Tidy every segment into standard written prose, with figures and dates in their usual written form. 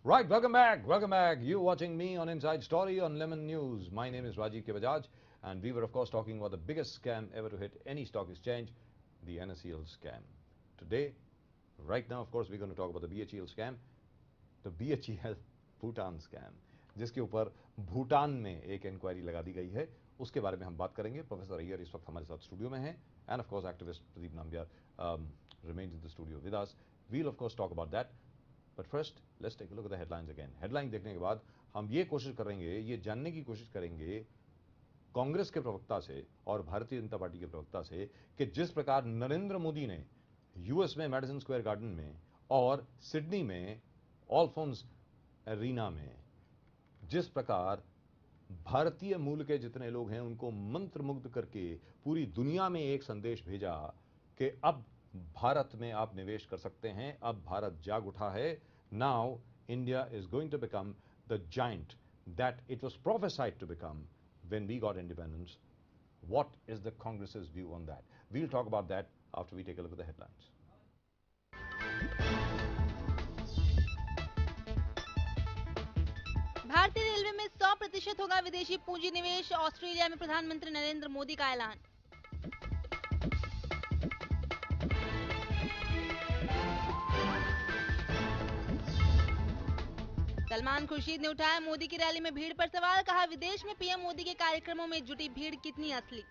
Right, welcome back. Welcome back. You watching me on Inside Story on Lemon News. My name is Rajiv K. Bajaj, and we were, of course, talking about the biggest scam ever to hit any stock exchange, the NSEL scam. Today, right now, of course, we're going to talk about the BHEL scam, the BHEL Bhutan scam, जिसके ऊपर भूटान में एक inquiry लगा दी गई है, उसके बारे में हम बात करेंगे. प्रोफेसर अय्यर इस वक्त हमारे साथ स्टूडियो में हैं, end of course activist Pradeep Nambiar remains in the studio with us. We'll of course talk about that. But first, let's take a look at the headlines again. Headline देखने के बाद हम ये कोशिश करेंगे, ये जानने की कोशिश करेंगे कांग्रेस के प्रवक्ता से और भारतीय जनता पार्टी के प्रवक्ता से कि जिस प्रकार नरेंद्र मोदी ने यूएस में मैडिसन स्क्वायर गार्डन में और सिडनी में ऑल्फोंस एरीना में जिस प्रकार भारतीय मूल के जितने लोग हैं उनको मंत्रमुग्ध करके पूरी दुनिया में एक संदेश भेजा कि अब भारत में आप निवेश कर सकते हैं, अब भारत जाग उठा है. Now India is going to become the giant that it was prophesied to become when we got independence. What is the Congress's view on that? We'll talk about that after we take a look at the headlines. भारतीय railway में 100% होगा विदेशी पूंजी निवेश. Australia में प्रधानमंत्री नरेंद्र मोदी का ऐलान. सलमान खुर्शीद ने उठाया मोदी की रैली में भीड़ पर सवाल. कहा विदेश में पीएम मोदी के कार्यक्रमों में जुटी भीड़ कितनी असली.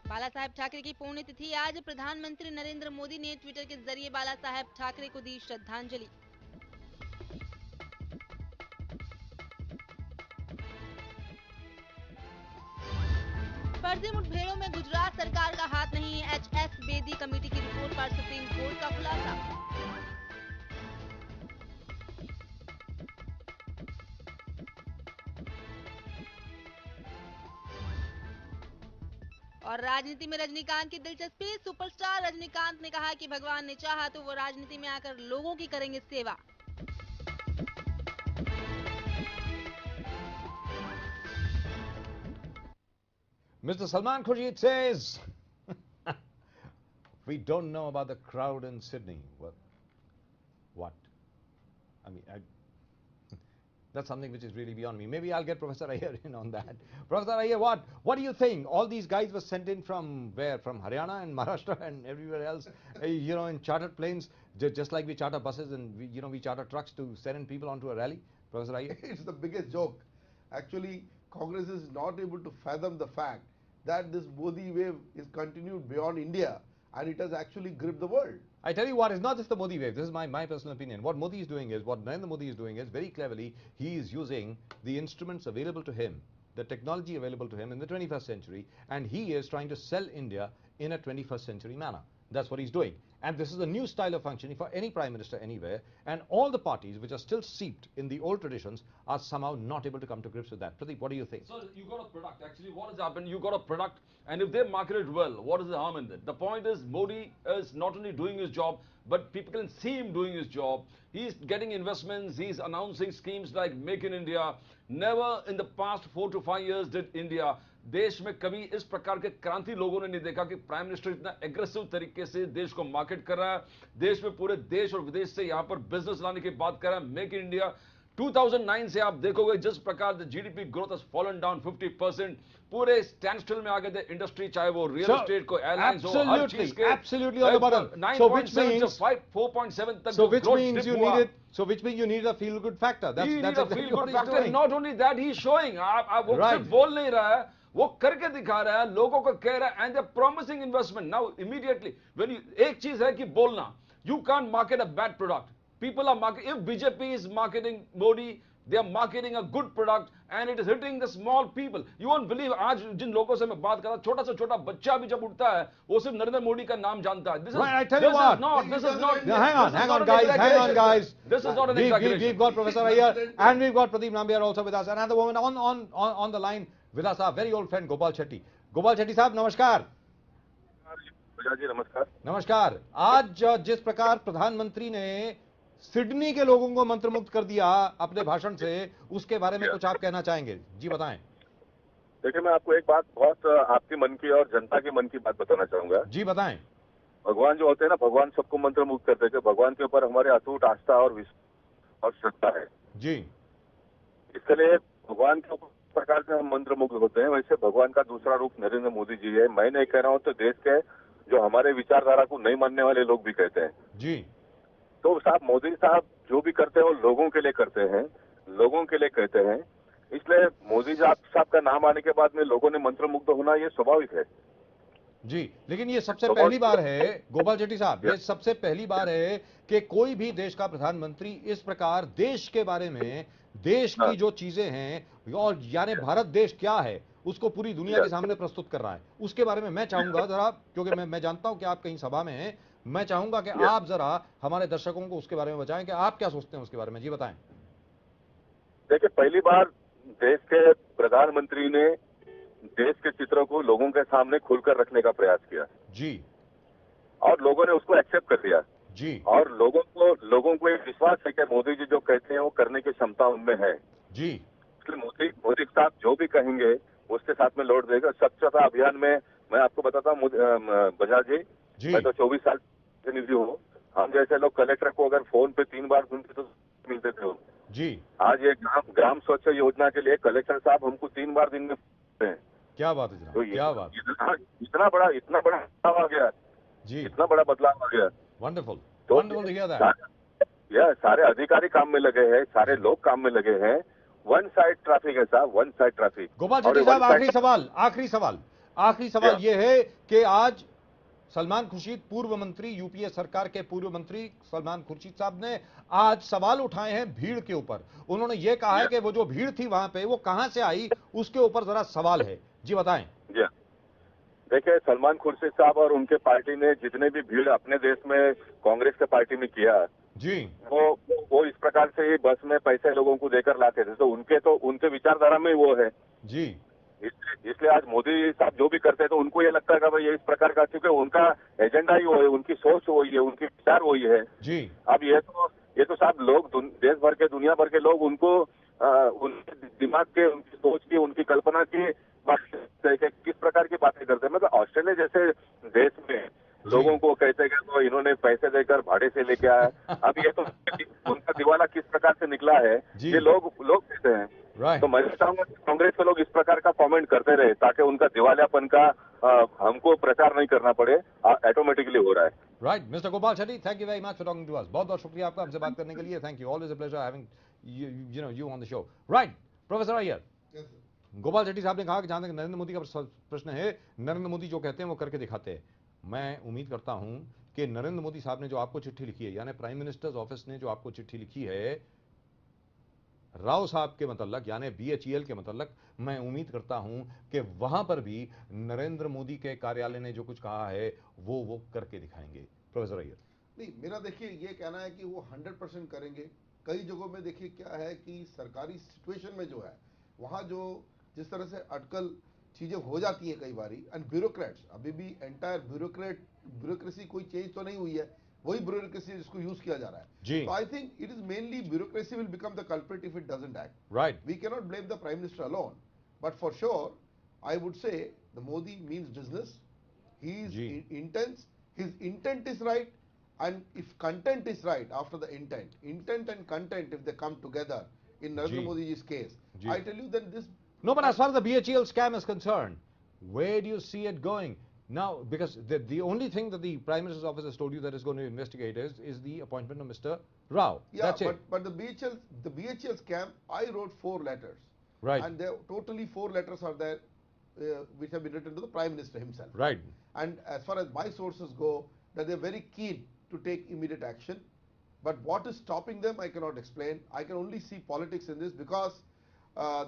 बाला साहेब ठाकरे की पुण्यतिथि आज. प्रधानमंत्री नरेंद्र मोदी ने ट्विटर के जरिए बाला साहेब ठाकरे को दी श्रद्धांजलि. फर्जी मुठभेड़ों में गुजरात सरकार का हाथ नहीं. एचएस बेदी कमेटी की रिपोर्ट पर सुप्रीम कोर्ट का खुलासा. और राजनीति में रजनीकांत की दिलचस्पी. सुपरस्टार रजनीकांत ने कहा कि भगवान ने चाहा तो वो राजनीति में आकर लोगों की करेंगे सेवा. Mr. Salman Khurshid says, we don't know about the crowd in Sydney. What? I mean, that's something which is really beyond me. Maybe I'll get Professor Iyer in on that. Professor Iyer, what do you think? All these guys were sent in from where? From Haryana and Maharashtra and everywhere else, in chartered planes, just like we charter buses and we charter trucks to send in people onto a rally. Professor Iyer? It's the biggest joke. Actually, Congress is not able to fathom the fact that this Modi wave is continued beyond India and it has actually gripped the world. I tell you what, it's not just the Modi wave. This is my personal opinion. What Modi is doing is, what Narendra Modi is doing is, very cleverly, he is using the instruments available to him, the technology available to him in the 21st century, and he is trying to sell India in a 21st century manner. That's what he's doing. And this is a new style of functioning for any prime minister anywhere, and all the parties which are still steeped in the old traditions are somehow not able to come to grips with that. Pradeep, what do you think? So you got a product. Actually, what has happened? You got a product, and if they market it well, what is the harm in that? The point is, Modi is not only doing his job, but people can see him doing his job. He's getting investments. He's announcing schemes like Make in India. Never in the past 4 to 5 years did India. देश में कभी इस प्रकार के क्रांति लोगों ने नहीं देखा कि प्राइम मिनिस्टर इतना एग्रेसिव तरीके से देश को मार्केट कर रहा है. देश में पूरे देश और विदेश से यहां पर बिजनेस लाने की बात कर रहा है. मेक इन इंडिया 2009 से आप देखोगे जिस प्रकार GDP growth has fallen down 50%. पूरे स्टैंड स्टिल में आ गए थे इंडस्ट्री, चाहे वो रियल एस्टेट को, एयरलाइंस हो, हर चीज के absolutely on the bottom. So which means 4.7 तक so which means you needed you need a feel good factor. That's exactly what he's doing. Not only that, he's showing. वो सिर्फ बोल नहीं रहा है, वो करके दिखा रहा है, लोगों को कह रहा है, and they're promising investment now immediately. When you, एक चीज है कि बोलना, you can't market a bad product. People are marketing. If BJP is marketing Modi, they are marketing a good product and it is hitting the small people. You won't believe आज जिन लोगों से मैं बात कर रहा, छोटा से छोटा बच्चा भी जब उठता है, वो सिर्फ नरेंद्र मोदी का नाम जानता है. This is, right, I tell you what. This is not. Hang on, guys. This is not an exaggeration. We've got Professor Iyer and we've got Pradeep Nambiar also with us. Another woman on the line with us, our very old friend Gopal Shetty. Gopal Shetty साहब नमस्कार. जी नमस्कार. नमस्कार. आज जिस प्रकार प्रधानमंत्री ने Sydney के लोगों को मंत्रमुग्ध कर दिया अपने भाषण से, उसके बारे में कुछ आप कहना चाहेंगे? जी बताएं. देखिए, मैं आपको एक बात बहुत आपके मन की और जनता के मन की बात बताना चाहूंगा। जी बताएं। भगवान जो होते हैं ना, भगवान सबको मंत्र मुक्त करते हैं। भगवान के ऊपर हमारे अटूट आस्था और विश्वास और श्रद्धा है। जी इसके लिए भगवान के ऊपर जिस प्रकार से हम मंत्र मुक्त होते हैं, वैसे भगवान का दूसरा रूप नरेंद्र मोदी जी है। मैं नहीं कह रहा हूँ, तो देश के जो हमारे विचारधारा को नहीं मानने वाले लोग भी कहते हैं। जी तो साहब, मोदी साहब जो भी करते हैं वो लोगों के लिए करते हैं, लोगों के लिए कहते हैं। इसलिए मोदी साहब का नाम आने के बाद में लोगों ने मंत्र मुग्ध होना ये स्वाभाविक है। जी, लेकिन ये सबसे तो पहली बार है गोपाल शेट्टी साहब, ये Yes. सबसे पहली बार है कि कोई भी देश का प्रधानमंत्री इस प्रकार देश के बारे में, देश की हाँ. जो चीजें हैं और यानी भारत देश क्या है उसको पूरी दुनिया के Yes. सामने प्रस्तुत कर रहा है। उसके बारे में मैं चाहूंगा जरा, क्योंकि मैं जानता हूं कि आप कहीं सभा में हैं, मैं चाहूंगा कि Yes. आप जरा हमारे दर्शकों को उसके बारे में बताएं कि आप क्या सोचते हैं उसके बारे में। जी बताएं। देखिए, पहली बार देश के प्रधानमंत्री ने देश के चित्रों को लोगों के सामने खुलकर रखने का प्रयास किया जी और लोगों ने उसको एक्सेप्ट कर लिया। जी और लोगों को एक विश्वास है कि मोदी जी जो कहते हैं वो करने की क्षमता उनमें है। जी इसलिए मोदी साहब जो भी कहेंगे उसके साथ में लौट देगा। स्वच्छता अभियान में मैं आपको बताता हूँ बजाज जी, जी मैं तो 24 साल प्रतिनिधि हूँ। हम जैसे लोग कलेक्टर को अगर फोन पे 3 बार सुनते तो मिलते थे वो। जी, आज ये ग्राम स्वच्छ योजना के लिए कलेक्टर साहब हमको 3 बार दिन में मिलते हैं। क्या बात है तो जनाब, क्या बात। इतना बड़ा बदलाव आ गया, जी, इतना बड़ा बदलाव आ गया। वंडरफुल, तो वंडरफुल टू हियर दैट। सारे अधिकारी काम में लगे हैं, सारे लोग काम में लगे हैं। वन साइड ट्रैफिक है साहब, one side traffic. Gopal Shetty साहब, आखिरी सवाल ये है कि आज सलमान खुर्शीद, पूर्व मंत्री, यूपीए सरकार के पूर्व मंत्री सलमान खुर्शीद साहब ने आज सवाल उठाए हैं भीड़ के ऊपर। उन्होंने ये कहा है कि वो जो भीड़ थी वहां पे वो कहां से आई, उसके ऊपर जरा सवाल है। जी बताएं। जी, देखिए, सलमान खुर्शीद साहब और उनके पार्टी ने जितने भी भीड़ अपने देश में कांग्रेस के पार्टी में किया, जी वो इस प्रकार से ही बस में पैसे लोगों को देकर लाते थे। तो उनके विचारधारा में वो है। जी इसलिए आज मोदी साहब जो भी करते हैं तो उनको ये लगता है कि भाई ये इस प्रकार का, क्योंकि उनका एजेंडा ही वो है, उनकी सोच वही है, उनके विचार वही है। जी अब ये तो साहब लोग देश भर के, दुनिया भर के लोग उनको उनके दिमाग के, उनकी सोच की, उनकी कल्पना की किस प्रकार की बातें करते हैं। मतलब ऑस्ट्रेलिया जैसे देश में लोगों को कहते हैं कि तो इन्होंने पैसे देकर भाड़े से लेके आया। अब ये तो उनका दिवाला किस प्रकार से निकला है, ये लोग कहते हैं। राइट। तो मैं चाहूंगा कि कांग्रेस के लोग इस प्रकार का कमेंट करते रहे ताकि उनका दिवालियापन का हमको प्रचार नहीं करना पड़े, ऑटोमेटिकली हो रहा है। Right. Mister Gopal Shetty, thank you very much for talking to us. बहुत बहुत शुक्रिया आपका हमसे बात करने के लिए। Thank you, always a pleasure having you on the show. Right, professor Iyer, Gopal Shetty साहब ने कहा कि जहां तक नरेंद्र मोदी का प्रश्न है, नरेंद्र मोदी जो कहते हैं वो करके दिखाते हैं। मैं उम्मीद करता हूं कि नरेंद्र मोदी साहब ने जो आपको चिट्ठी लिखी है, यानी प्राइम मिनिस्टर्स ऑफिस ने जो आपको चिट्ठी लिखी है राव साहब के मतलब, यानी BHEL के मतलब, मैं उम्मीद करता हूं कि वहां पर भी नरेंद्र मोदी के कार्यालय ने जो कुछ कहा है वो करके दिखाएंगे। प्रोफेसर अय्यर। नहीं, मेरा देखिए ये कहना है कि वो 100% करेंगे। कई जगहों में देखिए क्या है कि सरकारी सिचुएशन में जो है वहाँ जो जिस तरह से अटकल चीजें हो जाती हैं कई बारी, एंड ब्यूरोक्रेट्स, अभी भी एंटायर ब्यूरोक्रेसी कोई चेंज तो नहीं हुई है, वही ब्यूरोक्रेसी जिसको यूज किया जा रहा है। जी। तो I think it is mainly bureaucracy will become the culprit if it doesn't act. Right. We cannot blame the Prime Minister alone, but for sure, I would say the Modi means business. He is intense. His intent is right, and if content is right after the intent and content, if they come together in Narendra Modi's case, I tell you that this. No, but as far as the BHEL scam is concerned, where do you see it going now? Because the only thing that the Prime Minister's office has told you that is going to investigate is the appointment of Mr. Rao. Yeah, that's it. But the BHEL scam, I wrote 4 letters. Right. And there totally 4 letters are there, which have been written to the Prime Minister himself. Right. And as far as my sources go, that they're very keen to take immediate action. But what is stopping them, I cannot explain. I can only see politics in this because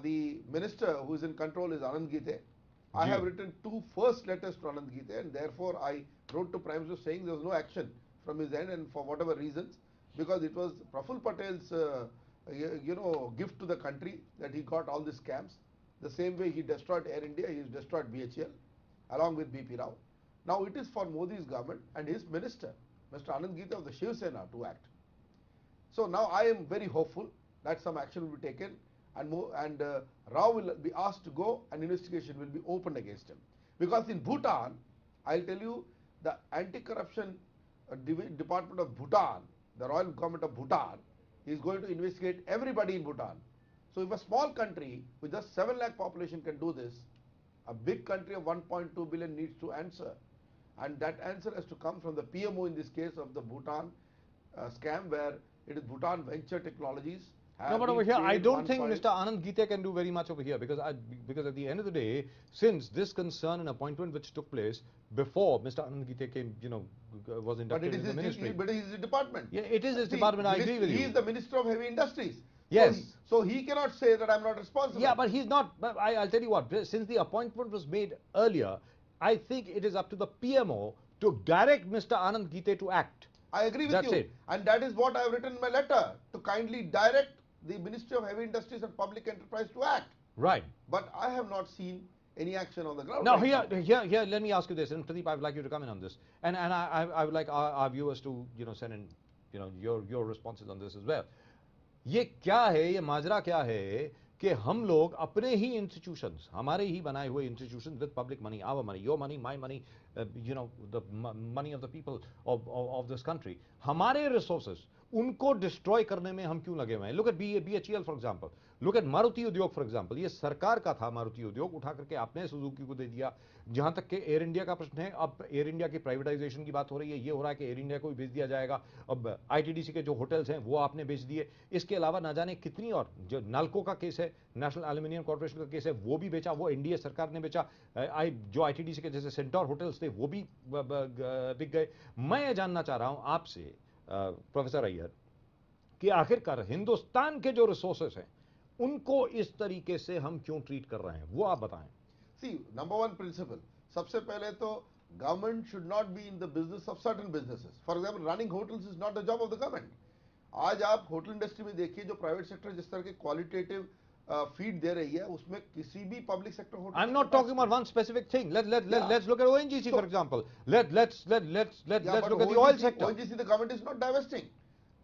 the minister who is in control is Anand Gite. I have written 2 first letters to Anand Gite, and therefore I wrote to Prime Minister saying there was no action from his end, and for whatever reasons, because it was Praful Patel's gift to the country that he got all these scams. The same way he destroyed Air India, he has destroyed BHEL along with BP Rao. Now it is for Modi's government and his minister, Mr. Anand Gite of the Shiv Sena, to act. So now I am very hopeful that some action will be taken, and Rao will be asked to go and investigation will be opened against him. Because in Bhutan, I'll tell you, the anti-corruption department of Bhutan, the royal government of Bhutan, is going to investigate everybody in Bhutan. So if a small country with just 7 lakh population can do this, a big country of 1.2 billion needs to answer. And that answer has to come from the PMO in this case of the Bhutan scam, where it is Bhutan Venture Technologies. No, but over here, I don't think Mr. Anand Gite can do very much over here, because at the end of the day, since this concern and appointment which took place before Mr. Anand Gite came, was inducted into the ministry. But it is his department. Yeah, it is his department, I agree with you. He is the Minister of Heavy Industries. Yes. So he cannot say that I'm not responsible. Yeah, but he's not. But I'll tell you what, since the appointment was made earlier, I think it is up to the PMO to direct Mr. Anand Gite to act. I agree with That's you. it. And that is what I have written in my letter, to kindly direct the Ministry of Heavy Industries and Public Enterprise to act. Right. But I have not seen any action on the ground. Now, right here, let me ask you this, and Pradeep, I would like you to come in on this, and I would like our viewers to, send in, your responses on this as well. ये क्या है, ये माजरा क्या है कि हम लोग अपने ही इंस्टीट्यूशंस, हमारे ही बनाए हुए institutions with public money, our money, your money, my money, the money of the people of this country, हमारे रिसोर्सेस उनको डिस्ट्रॉय करने में हम क्यों लगे हुए हैं? Look at BHEL for example, look at Maruti Udyog for example. ये सरकार का था मारुति उद्योग, उठा करके आपने सुजुकी को दे दिया. जहां तक कि एयर इंडिया का प्रश्न है, अब एयर इंडिया की प्राइवेटाइजेशन की बात हो रही है, ये हो रहा है कि एयर इंडिया को भी बेच दिया जाएगा. अब ITDC के जो होटल्स हैं वो आपने बेच दिए. इसके अलावा ना जाने कितनी, और जो नाल्को का केस है, नेशनल एल्यूमिनियम कॉर्पोरेशन का केस है, वो भी बेचा, वो NDA सरकार ने बेचा. जो ITDC के जैसे सेंटोर होटल्स थे वो भी बिक गए. मैं ये जानना चाह रहा हूं आपसे प्रोफेसर अय्यर कि आखिरकार हिंदुस्तान के जो रिसोर्सेस हैं उनको इस तरीके से हम क्यों ट्रीट कर रहे हैं, वो आप बताएं. See, number one principle, सबसे पहले तो government should not be in the business of certain businesses. For example, running hotels is not the job of the government. आज आप होटल इंडस्ट्री में देखिए, जो प्राइवेट सेक्टर जिस तरह के क्वालिटेटिव फीड दे रही है, उसमें किसी भी public sector hotel. I'm not talking about one specific thing. Let's look at ONGC for example. Let's look at the oil sector. ONGC, the government is not divesting.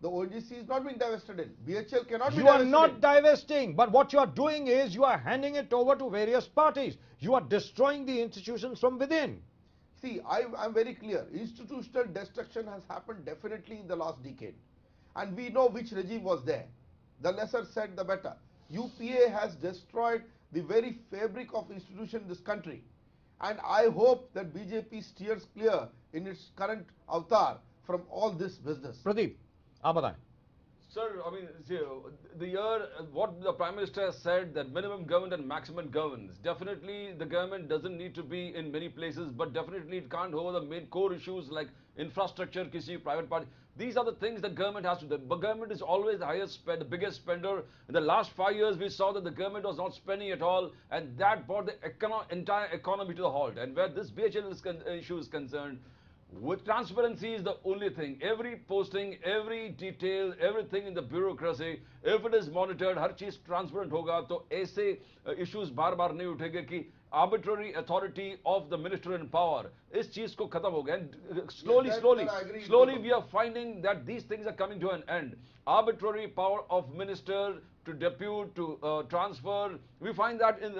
The ONGC is not being divested in. BHEL cannot be You are divested not in. divesting, but what you are doing is you are handing it over to various parties. You are destroying the institutions from within. See, I'm very clear. Institutional destruction has happened definitely in the last decade. And we know which regime was there. The lesser said, the better. UPA has destroyed the very fabric of institution in this country. And I hope that BJP steers clear in its current avatar from all this business. Pradeep, आप बताएं. Sir, I mean, see, what the Prime Minister has said, that minimum government and maximum governance. Definitely, the government doesn't need to be in many places, but definitely it can't over the main core issues like infrastructure, kisi private party. These are the things that government has to do. But government is always the highest spend, the biggest spender. In the last 5 years, we saw that the government was not spending at all, and that brought the entire economy to a halt. And where this BHEL issue is concerned, with transparency is the only thing. Every posting, every detail, everything in the bureaucracy, if it is monitored, हर चीज transparent होगा, तो ऐसे issues बार-बार नहीं उठेंगे कि arbitrary authority of the minister in power. इस चीज को खत्म हो गया. And slowly we are finding that these things are coming to an end. Arbitrary power of minister to depute, to transfer. We find that in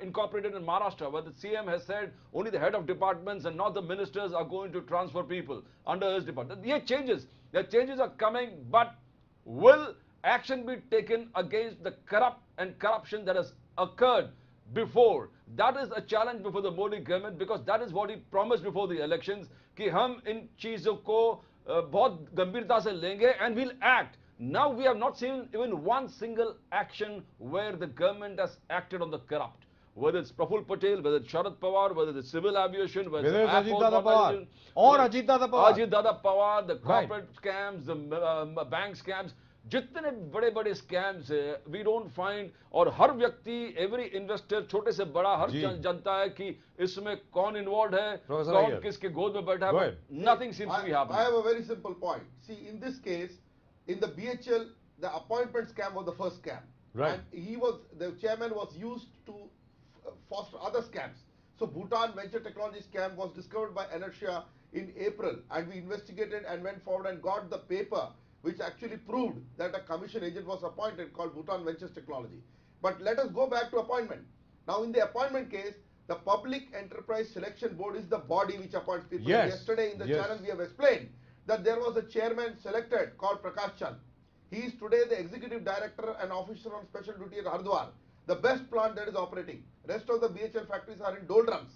incorporated in Maharashtra, where the CM has said only the head of departments and not the ministers are going to transfer people under his department. The changes are coming, but will action be taken against the corruption that has occurred before? That is a challenge before the Modi government, because that is what he promised before the elections, कि हम इन चीजों को बहुत गंभीरता से लेंगे and we'll act. Now we have not seen even one single action where the government has acted on the corrupt. Whether it's Praful Patel, whether it's Sharad Pawar, whether it's civil aviation, whether it's Ajit Dada Pawar, or Ajit Dada Pawar. Ajit Dada Pawar, the corporate scams, the bank scams, जितने बड़े-बड़े scams है, we don't find, और हर व्यक्ति, every investor, छोटे से बड़ा, हर जनता है कि इसमें कौन involved है, कौन किसके गोद में बैठा है, nothing seems to be happening. I have a very simple point. See, in this case, in the BHEL, the appointment scam was the first scam. Right. And the chairman was used to foster other scams. So Bhutan Venture Technology scam was discovered by Inertia in April, and we investigated and went forward and got the paper which actually proved that a commission agent was appointed called Bhutan Ventures Technology. But let us go back to appointment. Now in the appointment case, the Public Enterprise Selection Board is the body which appoints people. Yes. Yesterday in the Yes. channel we have explained that there was a chairman selected called Prakash Chand. He is today the executive director and officer on special duty at Hardwar, the best plant that is operating. Rest of the BHEL factories are in doldrums.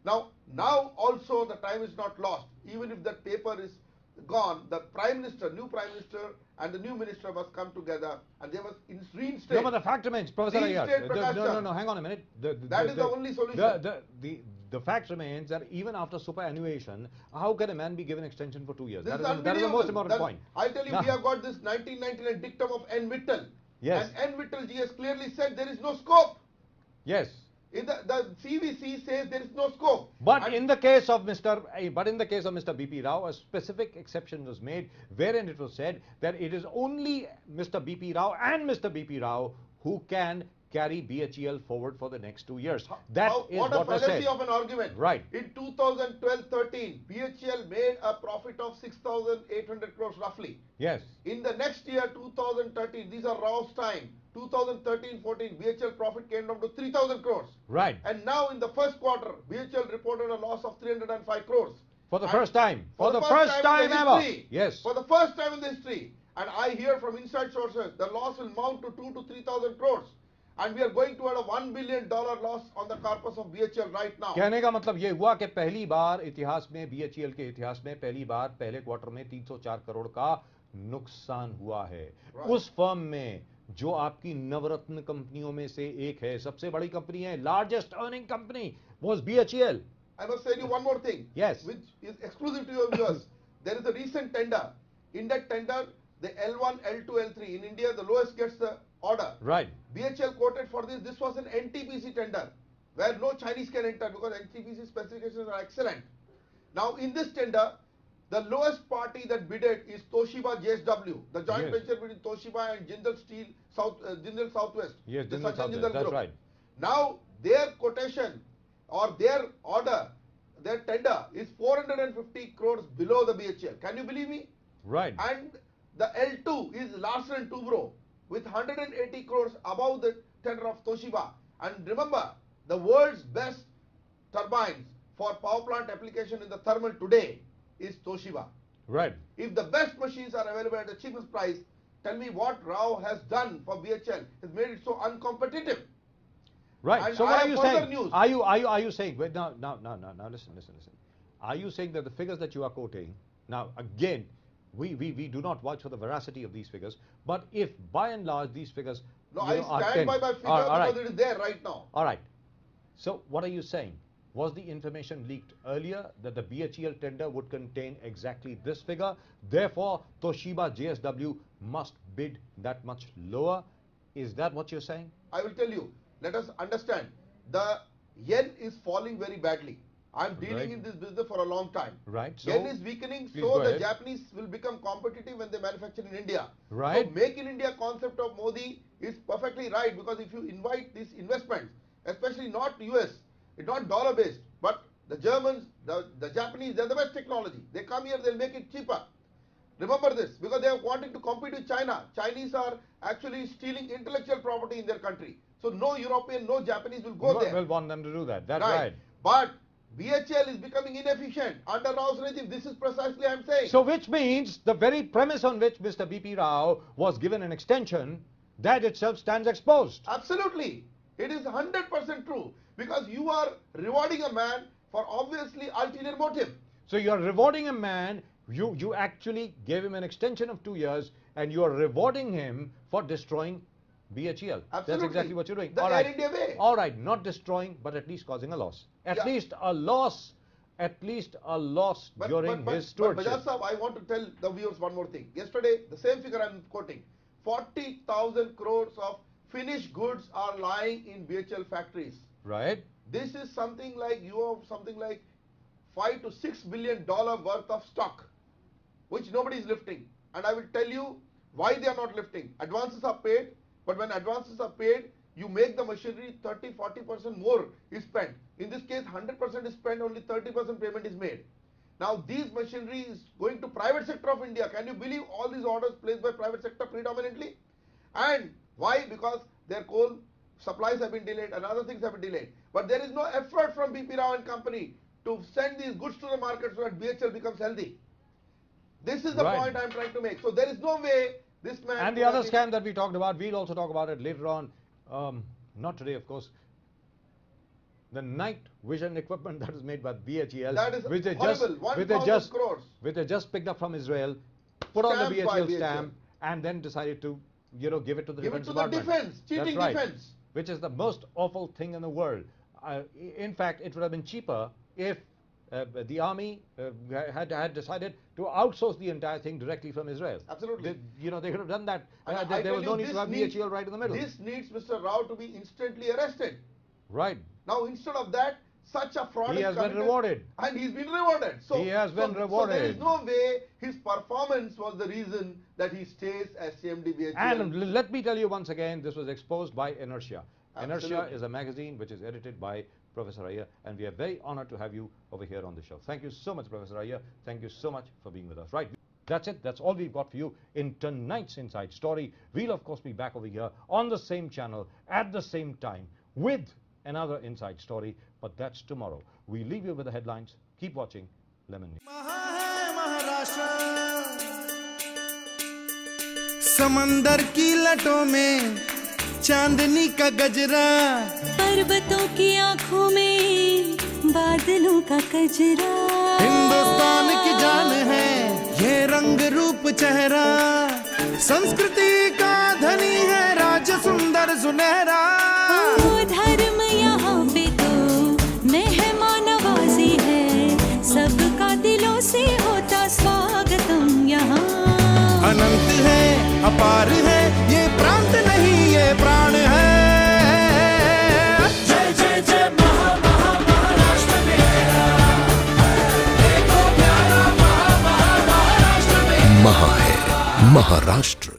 Now also the time is not lost. Even if that paper is gone, the Prime Minister, new Prime Minister and the new Minister must come together and they must reinstate. No, but the fact remains, Professor Iyer, Reinstate Prakash Chand. no, hang on a minute. That is the only solution. The fact remains that even after superannuation, how can a man be given extension for 2 years? This That is is the most unbelievable. important point. I tell you, Now- we have got this 1999 dictum of N. Mittal. Yes. And N. Mittal G has clearly said there is no scope. Yes. In the CVC says there is no scope. But And in the case of Mr. BP Rao, a specific exception was made wherein it was said that it is only Mr. BP Rao and Mr. BP Rao who can carry BHEL forward for the next 2 years. That is what what a was said. fallacy of an argument. Right. In 2012-13, BHEL made a profit of 6,800 crores roughly. Yes. In the next year, 2013, these are Rao's time, 2013-14, BHEL profit came down to 3,000 crores. Right. And now in the first quarter, BHEL reported a loss of 305 crores. For the And first time. For the first in time the ever. history. Yes. For the first time in the history. And I hear from inside sources, the loss will mount to 2,000 to 3,000 crores. And we are going to have a $1 billion loss on the corpus of BHEL right now. कहने का मतलब ये हुआ कि पहली बार इतिहास में BHEL के इतिहास में पहली बार पहले क्वार्टर में 304 करोड़ का नुकसान हुआ है। Right. उस फर्म में जो आपकी नवरत्न कंपनियों में से एक है, सबसे बड़ी कंपनी है, largest earning company was BHEL. I must tell you one more thing. Yes. Which is exclusive to your viewers. There is a recent tender. In that tender, the L1, L2, L3. In India, the lowest gets the order. Right. BHEL quoted for this. This was an NTPC tender where no Chinese can enter because NTPC specifications are excellent. Now, in this tender, the lowest party that bidded is Toshiba JSW, the joint Yes. venture between Toshiba and Jindal Steel Jindal Southwest. Yes, the Jindal Sachin Southwest, Jindal that's Group. right. Now, their quotation or their order, their tender is 450 crores below the BHEL. Can you believe me? Right. And the L2 is Larsen & Toubro with 180 crores above the tender of Toshiba. And remember, the world's best turbines for power plant application in the thermal today is Toshiba. Right. If the best machines are available at the cheapest price, tell me what Rao has done for BHEL. Has made it so uncompetitive. Right. And So I what are have you further saying? news. Are you saying? Wait, now, listen. Are you saying that the figures that you are quoting? Now, again, we do not watch for the veracity of these figures. But if by and large these figures, No, you I know, are stand 10 by my figure all right. because it is there right now. All right. So what are you saying? Was the information leaked earlier that the BHEL tender would contain exactly this figure? Therefore, Toshiba JSW must bid that much lower. Is that what you're saying? I will tell you, let us understand, the yen is falling very badly. I'm dealing Right. in this business for a long time. Right. So Yen is weakening, please so go the ahead. Japanese will become competitive when they manufacture in India. Right. So Make in India concept of Modi is perfectly right, because if you invite these investments, especially not US, it's not dollar based, but the Germans, the Japanese, they're the best technology. They come here, they'll make it cheaper. Remember this, because they are wanting to compete with China. Chinese are actually stealing intellectual property in their country. So no European, no Japanese will go there. Will want them to do that. That's right. But BHEL is becoming inefficient under Rao's regime. This is precisely I'm saying. So which means the very premise on which Mr. BP Rao was given an extension, that itself stands exposed. Absolutely. It is 100% true, because you are rewarding a man for obviously ulterior motive. So you are rewarding a man, you actually gave him an extension of 2 years, and you are rewarding him for destroying BHEL. That's Absolutely. exactly what you're doing. The All Air right. India way. All right, not destroying, but at least causing a loss. At Yeah. least a loss during his stewardship. Bajaj Sahab, I want to tell the viewers one more thing. Yesterday, the same figure I'm quoting, 40,000 crores of finished goods are lying in BHEL factories. Right? This is something like, you have something like $5 to $6 billion worth of stock, which nobody is lifting. And I will tell you why they are not lifting. Advances are paid, but when advances are paid, you make the machinery 30-40% more is spent. In this case, 100% is spent, only 30% payment is made. Now these machinery is going to private sector of India. Can you believe all these orders placed by private sector predominantly? And why? Because their coal supplies have been delayed and other things have been delayed. But there is no effort from BP Rao and company to send these goods to the market so that BHEL becomes healthy. This is the Right. point I am trying to make. So there is no way this man... And the other scam that we talked about, we'll also talk about it later on. Not today, of course. The night vision equipment that was made by BHEL, That is which they horrible. 1,000 crores. which they just picked up from Israel, put on the Stamped by BHEL BHEL. stamp, and then decided to, give it to the Give it defense to the department. defense. Cheating That's right. defense. Which is the most awful thing in the world. In fact, it would have been cheaper if the army had decided to outsource the entire thing directly from Israel. Absolutely. They could have done that. And I There tell was you, no need this to have needs- BHEL right in the middle. This needs Mr. Rao to be instantly arrested. Right. Now instead of that, such a fraud He is has been committed, rewarded. and he's been rewarded. So He has been So there rewarded. is no way his performance was the reason that he stays as CMD BHEL. And let me tell you once again, this was exposed by Inertia. Inertia Absolutely. is a magazine which is edited by Professor Iyer, and we are very honored to have you over here on the show. Thank you so much, Professor Iyer. Thank you so much for being with us. Right, that's it. That's all we've got for you in tonight's Inside Story. We'll, of course, be back over here on the same channel at the same time with another Inside Story, but that's tomorrow. We leave you with the headlines. Keep watching Lemon News. समंदर की लटों में चांदनी का गजरा, पर्वतों की आंखों में बादलों का कजरा, हिंदुस्तान की जान है ये रंग रूप चेहरा, संस्कृति का धनी है राज सुंदर सुनहरा। वो धर्म यहाँ पे तो मेहमान नवाजी है, सबका दिलों से होता स्वागतम यहाँ। अनंत है अपार है ये प्रांत नहीं ये प्राण है। जय जय जय महा महा महाराष्ट्र मेरा, देखो प्यारा महा महा महाराष्ट्र मेरा। महा है महाराष्ट्र।